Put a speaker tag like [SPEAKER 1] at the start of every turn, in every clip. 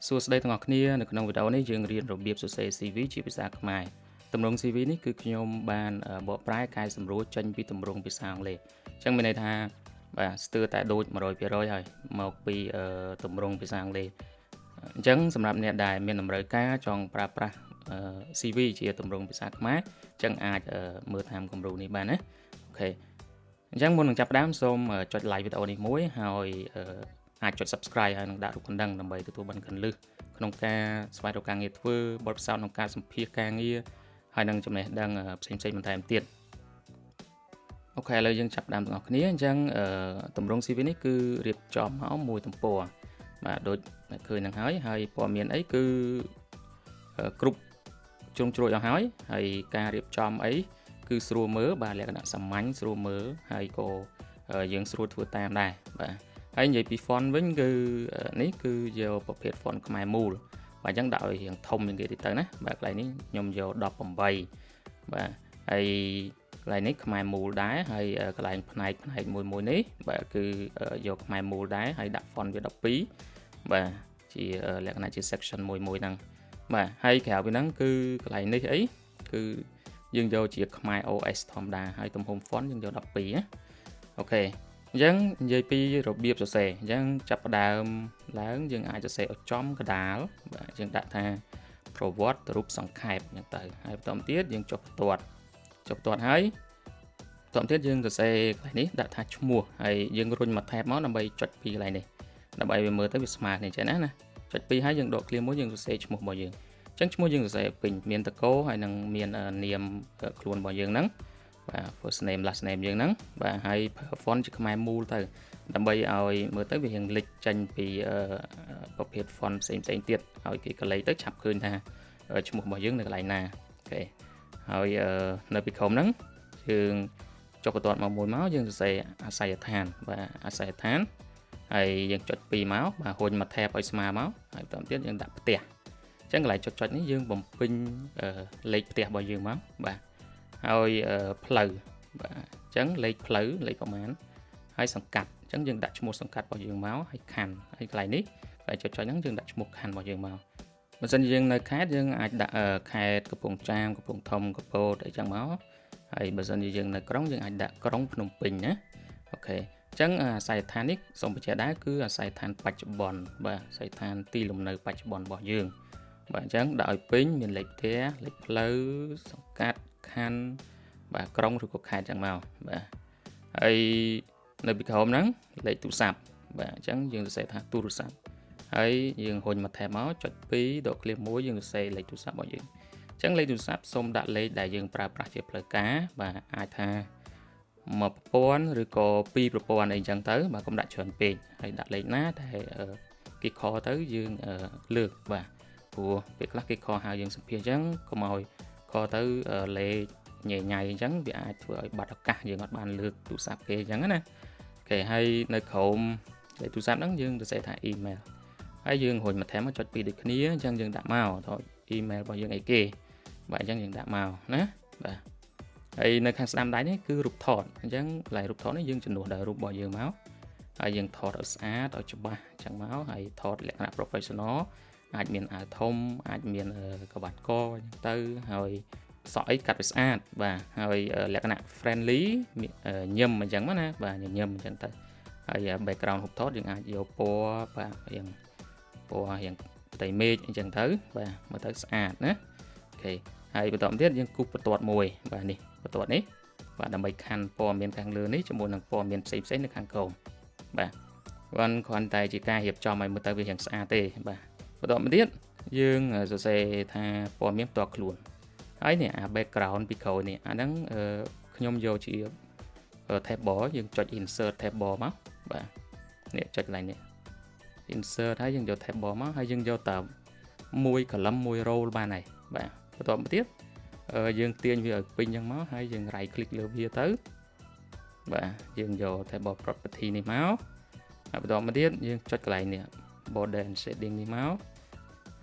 [SPEAKER 1] សួស្តីទាំងអស់គ្នានៅក្នុងវីដេអូនេះយើងរៀនរបៀបសរសេរ CV ជាភាសាខ្មែរទម្រង់ CV នេះគឺខ្ញុំបានបកប្រែកែសម្រួលចេញពីទម្រង់ភាសាអង់គ្លេសអញ្ចឹងមានន័យថាបាទស្ទើរតែដូច 100% ហើយមកពីទម្រង់ភាសាអង់គ្លេសអញ្ចឹងសម្រាប់អ្នកដែលមានតម្រូវការចង់ប្រើប្រាស់ CV ជាទម្រង់ភាសាខ្មែរអញ្ចឹងអាចមើលតាមគំរូនេះបានណាអូខេអញ្ចឹងមុននឹងចាប់ផ្ដើមសូមចុច like វីដេអូនេះមួយហើយអាចចុច subscribe ហើយនឹងដាក់រូបកណ្ដឹងដើម្បីទទួលបានគន្លឹះក្នុងការស្វែងរកការងារធ្វើបទពិសោធន៍ក្នុងការសម្ភាសន៍ការងារហើយនឹងចំណេះដឹងផ្សេងៗបន្ថែមទៀតអូខេឥឡូវយើងចាប់ផ្ដើមទាំងអស់គ្នាអញ្ចឹងទម្រង់ CV នេះគឺរៀបចំមកមួយទំព័របាទដូចឃើញនឹងហើយព័ត៌មានអីគឺគ្រប់ជ្រុងជ្រោយអស់ហើយការរៀបចំអីគឺស្រួលមើលបាទលក្ខណៈសាមញ្ញស្រួលមើលហើយក៏យើងស្រួលធ្វើតាមដែរបាទហើយនិយាយពី font វិញគឺនេះគឺយកប្រភេទ font ខ្មែរមូលបាទអញ្ចឹងដាក់ឲ្យរៀងធំជាងគេតិចទៅណាបាទកន្លែងនេះខ្ញុំយក18បាទហើយកន្លែងនេះខ្មែរមូលដែរហើយកន្លែងផ្នែកមួយនេះបាទគឺយកខ្មែរមូលដែរហើយដាក់ font វា12បាទជាលក្ខណៈជា section មួយហ្នឹងបាទហើយក្រៅពីហ្នឹងគឺកន្លែងនេះអីគឺយើងយកជាខ្មែរ OS ធម្មតាហើយទំហំ font យើងយក12ណាអូខេអញ្ចឹងនិយាយពីរបៀបសរសេរអញ្ចឹងចាប់ផ្ដើមឡើងយើងអាចសរសេរឲ្យចំកដាលបាទយើងដាក់ថាប្រវត្តិរូបសង្ខេបអញ្ចឹងទៅហើយបន្តទៀតយើងចុះបន្ទាត់ហើយបន្តទៀតយើងសរសេរកន្លែងនេះដាក់ថាឈ្មោះហើយយើងរុញមក tab មកដើម្បីចុចពីកន្លែងនេះដើម្បីវាមើលទៅវាស្មើគ្នាអញ្ចឹងណាចុចពីហើយយើងដកឃ្លាមួយយើងសរសេរឈ្មោះរបស់យើងអញ្ចឹងឈ្មោះយើងសរសេរពេញមានតកោហើយនឹងមាននាមខ្លួនរបស់យើងហ្នឹងបាទ first name last name យើងហ្នឹងបាទហើយ font ជាខ្មែរមូលទៅដើម្បីឲ្យមើលទៅវារៀងលេចចេញពីប្រភេទ font ផ្សេងទៀតឲ្យគេកលេចទៅឆាប់ឃើញថាឈ្មោះរបស់យើងនៅកន្លែងណាអូខេហើយនៅពីក្រោមហ្នឹងយើងចុះបន្ទាត់មកមួយមកយើងសរសេរអាស័យដ្ឋានបាទអាស័យដ្ឋានហើយយើងចុច2មកបាទហួចមក tab ឲ្យស្មើមកហើយបន្តទៀតយើងដាក់ផ្ទះអញ្ចឹងកន្លែងចុចនេះយើងបំពេញលេខផ្ទះរបស់យើងមកបាទហើយផ្លូវបាទអញ្ចឹងលេខផ្លូវលេខប្រមាណហើយសង្កាត់អញ្ចឹងយើងដាក់ឈ្មោះសង្កាត់របស់យើងមកហើយខណ្ឌហើយកន្លែងនេះកន្លែងចុចហ្នឹងយើងដាក់ឈ្មោះខណ្ឌរបស់យើងមកបើសិនជាយើងនៅខេត្តយើងអាចដាក់ខេត្តកំពង់ចាមកំពង់ធំកំពតអីចឹងមកហើយបើសិនជាយើងនៅក្រុងយើងអាចដាក់ក្រុងភ្នំពេញណាអូខេអញ្ចឹងអាស័យដ្ឋាននេះសូមបញ្ជាក់ដែរគឺអាស័យដ្ឋានបច្ចុប្បន្នបាទអាស័យដ្ឋានទីលំនៅបច្ចុប្បន្នរបស់យើងបាទអញ្ចឹងដាក់ឲ្យពេញមានលេខផ្ទះលេខផ្លូវសង្កាត់ខណ្ឌបាទក្រុងឬក៏ខេត្តចឹងមកបាទហើយនៅពីក្រោមហ្នឹងលេខទូរស័ព្ទបាទអញ្ចឹងយើងសរសេរថាទូរស័ព្ទហើយយើងហុញមក tab មកចុច2ដកឃ្លាមួយយើងសរសេរលេខទូរស័ព្ទរបស់យើងអញ្ចឹងលេខទូរស័ព្ទសូមដាក់លេខដែលយើងប្រើប្រាស់ជាផ្លូវការបាទអាចថា1ប្រព័ន្ធឬក៏2ប្រព័ន្ធអីចឹងទៅបាទកុំដាក់ច្រើនពេកហើយដាក់លេខណាតែគេខលទៅយើងលើកបាទព្រោះពេលខ្លះគេខលហៅយើងសម្ភាសអញ្ចឹងកុំឲ្យខលទៅលេខញ៉ៃអញ្ចឹងវាអាចធ្វើឲ្យបាត់ឱកាសយើងអត់បានលើកទូរស័ព្ទគេអញ្ចឹងណាអូខេហើយនៅក្រោមលេខទូរស័ព្ទហ្នឹងយើងសរសេរថា email ហើយយើងរុញមក tab មកចុចពីដូចគ្នាអញ្ចឹងយើងដាក់មកថា email របស់យើងអីគេបាទអញ្ចឹងយើងដាក់មកណាបាទហើយនៅខាងស្ដាំដៃនេះគឺរូបថតអញ្ចឹងកន្លែងរូបថតនេះយើងជំនួសដល់រូបរបស់យើងមកហើយយើងថតឲ្យស្អាតឲ្យច្បាស់អញ្ចឹងមកហើយថតលក្ខណៈ professional អាចមានអាវធំអាចមានក្បាច់កអញ្ចឹងទៅហើយសក់អីកាត់វាស្អាតបាទហើយលក្ខណៈ friendly ញឹមអញ្ចឹងណាបាទញញឹមអញ្ចឹងទៅហើយ background រូបថតយើងអាចយកពណ៌បាទរៀងពណ៌រៀងផ្ទៃមេឃអញ្ចឹងទៅបាទមើលទៅស្អាតណាអូខេហើយបន្តទៀតយើងគូសបន្ទាត់មួយបាទនេះបន្ទាត់នេះបាទដើម្បីខណ្ឌព័ត៌មានខាងលើនេះជាមួយនឹងព័ត៌មានផ្សេងនៅខាងក្រោមបាទគ្រាន់តែជាការរៀបចំឲ្យមើលទៅវារៀងស្អាតទេបាទបន្តទៀតយើងសរសេរថាព័ត៌មានផ្ទាល់ខ្លួនហើយនេះអា background ពីក្រោយនេះអាហ្នឹងខ្ញុំយកជា table យើងចុច insert table មកបាទនេះចុចកន្លែងនេះ insert ហើយយើងយក table មកហើយយើងយកតែមួយ column មួយ row បានហើយបាទបន្តទៀតយើងទាញវាឲ្យពេញអញ្ចឹងមកហើយយើង right click លើវាទៅបាទយើងយក table property នេះមកហើយបន្តទៀតយើងចុចកន្លែងនេះ border and shading នេះមក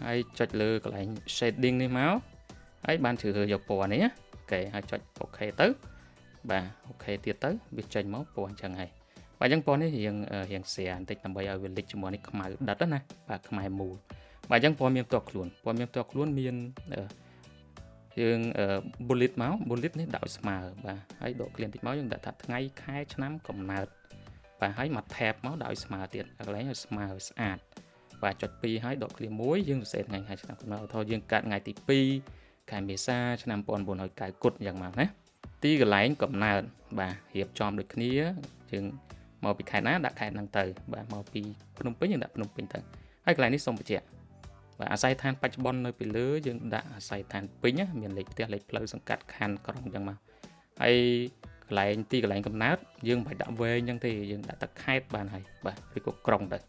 [SPEAKER 1] ហើយចុចលើកន្លែង shading នេះមកហើយបានជ្រើសរើសយកពណ៌នេះអូខេហើយចុច OK ទៅបាទ OK ទៀតទៅវាចេញមកពណ៌អញ្ចឹងហើយបាទអញ្ចឹងពណ៌នេះរៀងស្រាលបន្តិចដើម្បីឲ្យវាលេចជាមួយនេះខ្មៅដិតណាបាទខ្មែរមូល បាទអញ្ចឹងព័ត៌មានផ្ទាល់ខ្លួនមានយើង bullet មក bullet នេះដាក់ឲ្យស្មើបាទហើយដកឃ្លានតិចមកយើងដាក់ថាថ្ងៃខែឆ្នាំកំណើតបាទហើយមក tab មកដាក់ឲ្យស្មើទៀតកន្លែងឲ្យស្មើឲ្យស្អាតបាទចុច2ហើយដកឃ្លាន1យើងសរសេរថ្ងៃខែឆ្នាំកំណើតឧទាហរណ៍យើងកើតថ្ងៃទី2ខែមេសាឆ្នាំ1990គុតយ៉ាងមកណាទីកន្លែងកំណើតបាទរៀបចំដូចគ្នាយើងមកពីខេត្តណាដាក់ខេត្តហ្នឹងទៅបាទមកពីភ្នំពេញយើងដាក់ភ្នំពេញទៅហើយកន្លែងនេះសូមបញ្ជាក់បាទអាស័យដ្ឋានបច្ចុប្បន្ននៅពីលើយើងដាក់អាស័យដ្ឋានពេញមានលេខផ្ទះលេខផ្លូវសង្កាត់ខណ្ឌក្រុងអញ្ចឹងមកហើយកន្លែងកំណើតយើងមិនបាច់ដាក់វែងអញ្ចឹងទេយើងដាក់តែខេត្តបានហើយបាទឬក៏ក្រុងទៅ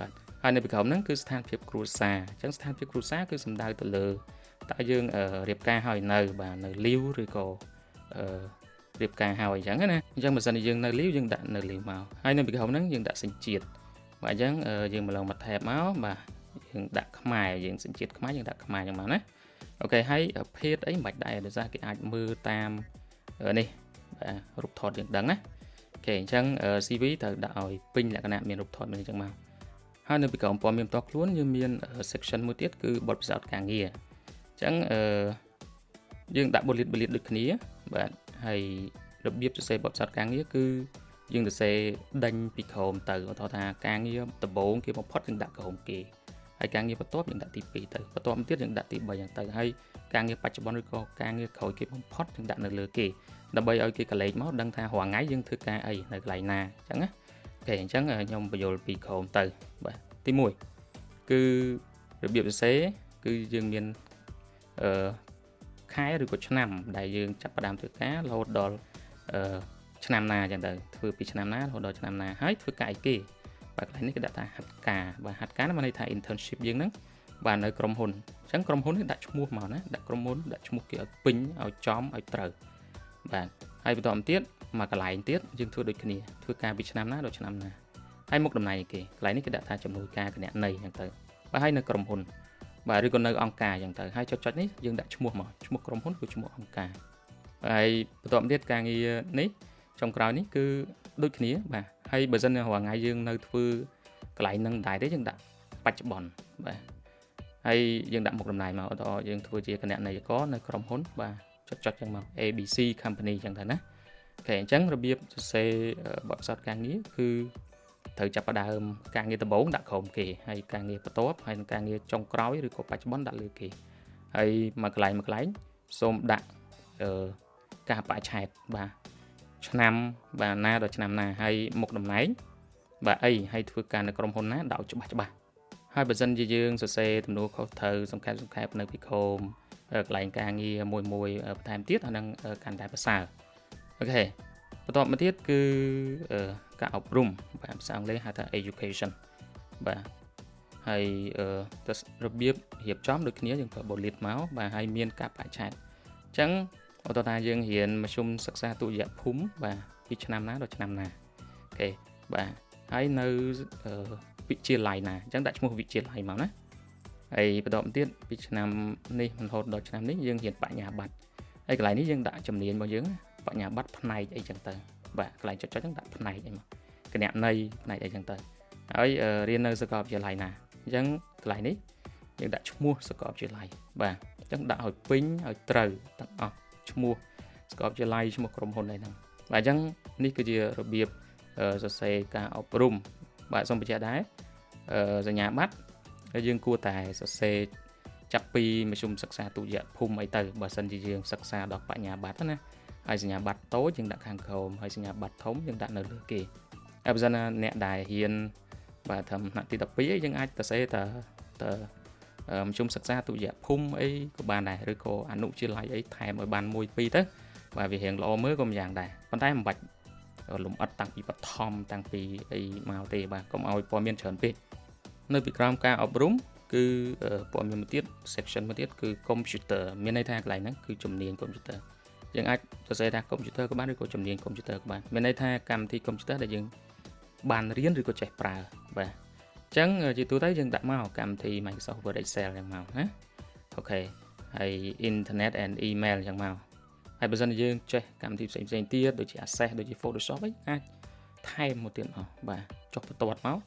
[SPEAKER 1] បាទហើយនៅពីក្រោមហ្នឹងគឺស្ថានភាពគ្រួសារអញ្ចឹងស្ថានភាពគ្រួសារគឺសំដៅទៅលើតើយើងរៀបការហើយនៅបាទនៅលីវឬក៏រៀបការហើយអញ្ចឹងណាអញ្ចឹងបើសិនជាយើងនៅលីវយើងដាក់នៅលីវមកហើយនៅពីក្រោមហ្នឹងយើងដាក់សញ្ជាតិបាទអញ្ចឹងយើងមកឡងមកថែបមកបាទយើងដាក់ខ្មែរយើងសញ្ជាតិខ្មែរយើងដាក់ខ្មែរអញ្ចឹងមកណាអូខេហើយភេទអីមិនបាច់ដែរដោយសារគេអាចមើលតាមនេះបាទរូបថតយើងដឹងណាអូខេអញ្ចឹង CV ត្រូវដាក់ឲ្យពេញលក្ខណៈមានរូបថតមានអញ្ចឹងមកហើយនៅពីក្រោមព័ត៌មានផ្ទាល់ខ្លួនយើងមាន section មួយទៀតគឺបទពិសោធន៍ការងារអញ្ចឹងយើងដាក់ bullet ដូចគ្នាបាទហើយរបៀបសរសេរបទពិសោធន៍ការងារគឺយើងសរសេរដេញពីក្រោមទៅឧទាហរណ៍ថាការងារដំបូងគេបំផុតយើងដាក់ក្រោមគេហើយការងារបន្ទាប់យើងដាក់ទី2ទៅបន្ទាប់មកទៀតយើងដាក់ទី3យ៉ាងទៅហើយការងារបច្ចុប្បន្នឬក៏ការងារក្រោយគេបំផុតយើងដាក់នៅលើគេដើម្បីឲ្យគេកលេចមកដឹងថារាល់ថ្ងៃយើងធ្វើការអីនៅកន្លែងណាអញ្ចឹងណាអូខេអញ្ចឹងខ្ញុំបញ្យល់ពីក្រោមទៅបាទទី1គឺរបៀបសរសេរគឺយើងមានខែឬក៏ឆ្នាំដែលយើងចាប់ផ្ដើមធ្វើការរហូតដល់ឆ្នាំណាអញ្ចឹងទៅធ្វើពីឆ្នាំណារហូតដល់ឆ្នាំណាហើយធ្វើការអីគេបាទកន្លែងនេះគេដាក់ថាហាត់ការបាទហាត់ការនោះមានន័យថា internship យើងហ្នឹងបាទនៅក្រុមហ៊ុនអញ្ចឹងក្រុមហ៊ុននេះដាក់ឈ្មោះមកណាដាក់ក្រុមហ៊ុនដាក់ឈ្មោះគេឲ្យពេញឲ្យចំឲ្យត្រូវបាទហើយបន្តមកទៀតមកកន្លែងទៀតយើងធ្វើដូចគ្នាធ្វើការពីឆ្នាំណាដល់ឆ្នាំណាហើយមុខតំណែងគេកន្លែងនេះគេដាក់ថាចំនួនការគណនេយ្យអញ្ចឹងទៅបាទហើយនៅក្រុមហ៊ុនបាទឬក៏នៅអង្គការអញ្ចឹងទៅហើយចុចនេះយើងដាក់ឈ្មោះមកឈ្មោះក្រុមហ៊ុនគឺឈ្មោះអង្គការហើយបន្តមកទៀតការងារនេះចុងក្រោយនេះគឺដូចគ្នាបាទហើយបើសិនរាល់ថ្ងៃយើងនៅធ្វើកន្លែងហ្នឹងដែរទេយើងដាក់បច្ចុប្បន្នបាទហើយយើងដាក់មុខតំណែងមកឧទាហរណ៍យើងធ្វើជាគណនេយ្យករនៅក្រុមហ៊ុនបាទចុចចឹងមក ABC company ចឹងទៅណាអូខេអញ្ចឹងរបៀបសរសេរបទពិសោធន៍ការងារគឺត្រូវចាប់ផ្ដើមការងារដំបូងដាក់ក្រោមគេហើយការងារបន្ទាប់ហើយនឹងការងារចុងក្រោយឬក៏បច្ចុប្បន្នដាក់លើគេហើយមកកន្លែងសូមដាក់ការបច្ឆេទបាទឆ្នាំបាទណាដល់ឆ្នាំណាហើយមុខតំណែងបាទអីហើយធ្វើការនៅក្រុមហ៊ុនណាដាក់ច្បាស់ហើយបើសិនជាយើងសរសេរទំនួលខុសត្រូវសង្ខេបនៅពីក្រោមកន្លែងការងារមួយបន្ថែមទៀតអានឹងកាន់តែប្រសើរអូខេបន្តមកទៀតគឺការអប់រំបាទភាសាអង់គ្លេសហៅថា education បាទហើយរបៀបរៀបចំដូចគ្នាយើងប្រើ bullet មកបាទហើយមានការបច្ឆេទអញ្ចឹងឧទាហរណ៍ថាយើងរៀនមធ្យមសិក្សាទុតិយភូមិបាទពីឆ្នាំណាដល់ឆ្នាំណាអូខេបាទហើយនៅវិទ្យាល័យណាអញ្ចឹងដាក់ឈ្មោះវិទ្យាល័យមកណាហើយបន្តមកទៀតពីឆ្នាំនេះរហូតដល់ឆ្នាំនេះយើងរៀនបញ្ញាបត្រហើយកន្លែងនេះយើងដាក់ជំនាញរបស់យើងបញ្ញាបត្រផ្នែកអីចឹងទៅបាទកន្លែងចុចហ្នឹងដាក់ផ្នែកអីមកគណនេយ្យផ្នែកអីចឹងទៅហើយរៀននៅសាកលវិទ្យាល័យណាអញ្ចឹងកន្លែងនេះយើងដាក់ឈ្មោះសាកលវិទ្យាល័យបាទអញ្ចឹងដាក់ឲ្យពេញឲ្យត្រូវទាំងអស់ឈ្មោះសាកលវិទ្យាល័យឈ្មោះក្រុមហ៊ុនអីហ្នឹងបាទអញ្ចឹងនេះគឺជារបៀបសរសេរការអប់រំបាទសូមបញ្ជាក់ដែរសញ្ញាបត្រហើយយើងគួរតែសរសេរចាប់ពីមធ្យមសិក្សាទុតិយភូមិអីទៅបើសិនជាយើងសិក្សាដល់បញ្ញាបត្រណាហើយសញ្ញាបត្រតូចយើងដាក់ខាងក្រោមហើយសញ្ញាបត្រធំយើងដាក់នៅលើគេហើយបើសិនណាអ្នកដែលរៀនបាទថ្នាក់ទី12អីយើងអាចសរសេរតមធ្យមសិក្សាទុតិយភូមិអីក៏បានដែរឬក៏អនុវិទ្យាល័យអីថែមឲ្យបាន1 2ទៅបាទវារៀងល្អមើលក៏មិនយ៉ាងដែរប៉ុន្តែមិនបាច់លំអិតតាំងពីបឋមតាំងពីអីមកទេបាទកុំឲ្យព័ត៌មានច្រើនពេកនៅពីក្រោមការអប់រំគឺព័ត៌មានមួយទៀត section មួយទៀតគឺ computer មានន័យថាកន្លែងហ្នឹងគឺជំនាញ computer យើងអាចសរសេរថា computer ក៏បានឬក៏ជំនាញ computer ក៏បានមានន័យថាកម្មវិធី computer ដែលយើងបានរៀនឬក៏ចេះប្រើបាទអញ្ចឹងជាទូទៅយើងដាក់មកកម្មវិធី Microsoft Word Excel យ៉ាងមកណាអូខេហើយ Internet and Email យ៉ាងមកហើយបើសិនជាយើងចេះកម្មវិធីផ្សេងទៀតដូចជា Access ដូចជា Photoshop អីអាចថែមមួយទៀតមកបាទចុះបន្ទាត់មក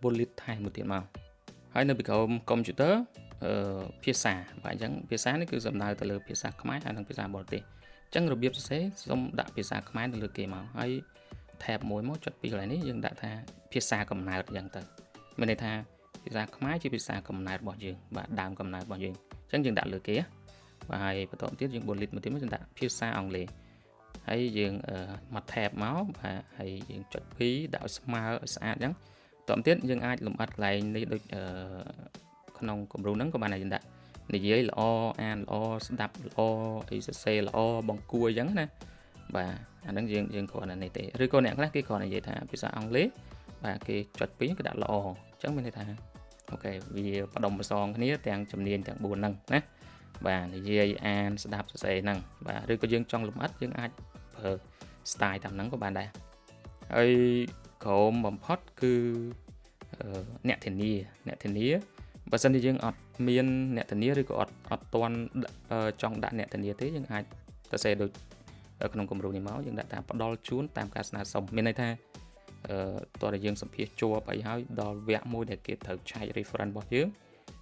[SPEAKER 1] bullet ថែមមួយទៀតមក ហើយនៅពីក្រោម computer ភាសាបាទអញ្ចឹងភាសានេះគឺសំដៅទៅលើភាសាខ្មែរហើយនិងភាសាបរទេសអញ្ចឹងរបៀបសរសេរសូមដាក់ភាសាខ្មែរទៅលើគេមកហើយ tab មួយមកចុចពីកន្លែងនេះយើងដាក់ថាភាសាកំណើតអញ្ចឹងទៅមានន័យថាភាសាខ្មែរជាភាសាកំណើតរបស់យើងបាទដើមកំណើតរបស់យើងអញ្ចឹងយើងដាក់លើគេបាទហើយបន្តទៀតយើង bullet មកទៀតយើងដាក់ភាសាអង់គ្លេសហើយយើងមក tab មកបាទហើយយើងចុចពីដាក់ឲ្យស្មើឲ្យស្អាតអញ្ចឹងបន្តទៀតយើងអាចលម្អិតកន្លែងនេះដូចក្នុងគំរូហ្នឹងក៏បានយើងដាក់និយាយល្អអានល្អស្ដាប់ល្អអីសរសេរល្អបង្គាអញ្ចឹងណាបាទអាហ្នឹងយើងគ្រាន់តែនេះទេឬក៏អ្នកខ្លះគេគ្រាន់តែនិយាយថាភាសាអង់គ្លេសបាទគេចុចពីគេដាក់ល្អអញ្ចឹងមានន័យថាអូខេវាបដុំផ្សងគ្នាទាំងជំនាញទាំង4ហ្នឹងណាបាទនិយាយអានស្ដាប់សរសេរហ្នឹងបាទឬក៏យើងចង់លម្អិតយើងអាចប្រើ style តាមហ្នឹងក៏បានដែរហើយក្រោមបំផុតគឺអ្នកធានាបើសិនជាយើងអត់មានអ្នកធានាឬក៏អត់ទាន់ចង់ដាក់អ្នកធានាទេយើងអាចសរសេរដូចក្នុងគម្រោងនេះមកយើងដាក់ថាផ្ដល់ជូនតាមការស្នើសុំមានន័យថាតោះតែយើងសម្ភាសជាប់អីហើយដល់វគ្គមួយដែលគេត្រូវឆែក reference របស់យើង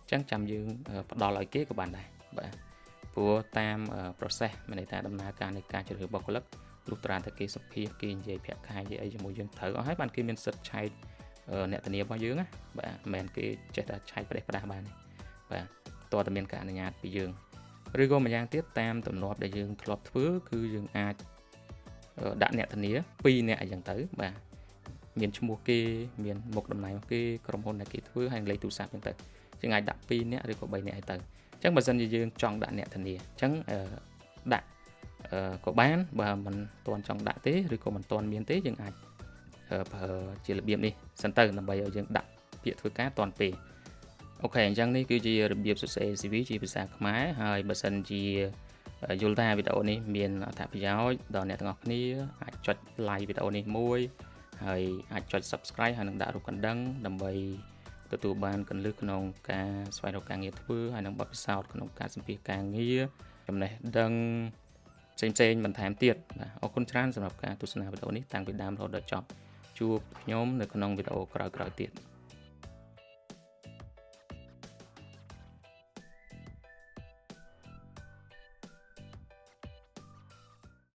[SPEAKER 1] អញ្ចឹងចាំយើងផ្ដល់ឲ្យគេក៏បានដែរបាទព្រោះតាម process មានន័យថាដំណើរការនៃការជ្រើសរើសបុគ្គលិកលុះត្រាតែគេសម្ភាសគេនិយាយប្រាក់ខែនិយាយអីជាមួយយើងត្រូវអស់ហើយបានគេមានសិទ្ធិឆែកអ្នកធានារបស់យើងណាបាទមិនមែនគេចេះតែឆែកប្រេះផ្ដាស់បានទេបាទតើតើមានការអនុញ្ញាតពីយើងឬក៏ម្យ៉ាងទៀតតាមទម្លាប់ដែលយើងធ្លាប់ធ្វើគឺយើងអាចដាក់អ្នកធានា2នាក់អីចឹងទៅបាទមានឈ្មោះគេមានមុខតំណែងរបស់គេក្រុមហ៊ុនដែលគេធ្វើហើយលេខទូរស័ព្ទចឹងទៅយើងអាចដាក់2នាក់ឬក៏3នាក់អីទៅអញ្ចឹងបើសិនជាយើងចង់ដាក់អ្នកធានាអញ្ចឹងដាក់ក៏បានបើមិនទាន់ចង់ដាក់ទេឬក៏មិនទាន់មានទេយើងអាចប្រើជារបៀបនេះសិនទៅដើម្បីឲ្យយើងដាក់ពាក្យធ្វើការទាន់ពេលអូខេអញ្ចឹងនេះគឺជារបៀបសរសេរ CV ជាភាសាខ្មែរហើយបើសិនជាយល់ថាវីដេអូនេះមានអត្ថប្រយោជន៍ដល់អ្នកទាំងអស់គ្នាអាចចុច like វីដេអូនេះមួយហើយអាចចុច subscribe ហើយនឹងដាក់រូបកណ្ដឹងដើម្បីទទួលបានគន្លឹះក្នុងការស្វែងរកការងារធ្វើហើយនឹងបទពិសោធន៍ក្នុងការសម្ភាសការងារចំណេះដឹងផ្សេងៗបន្ថែមទៀតបាទអរគុណច្រើនសម្រាប់ការទស្សនាវីដេអូនេះតាំងពីដើមរហូតដល់ចប់ជួបខ្ញុំនៅក្នុងវីដេអូក្រោយៗទៀត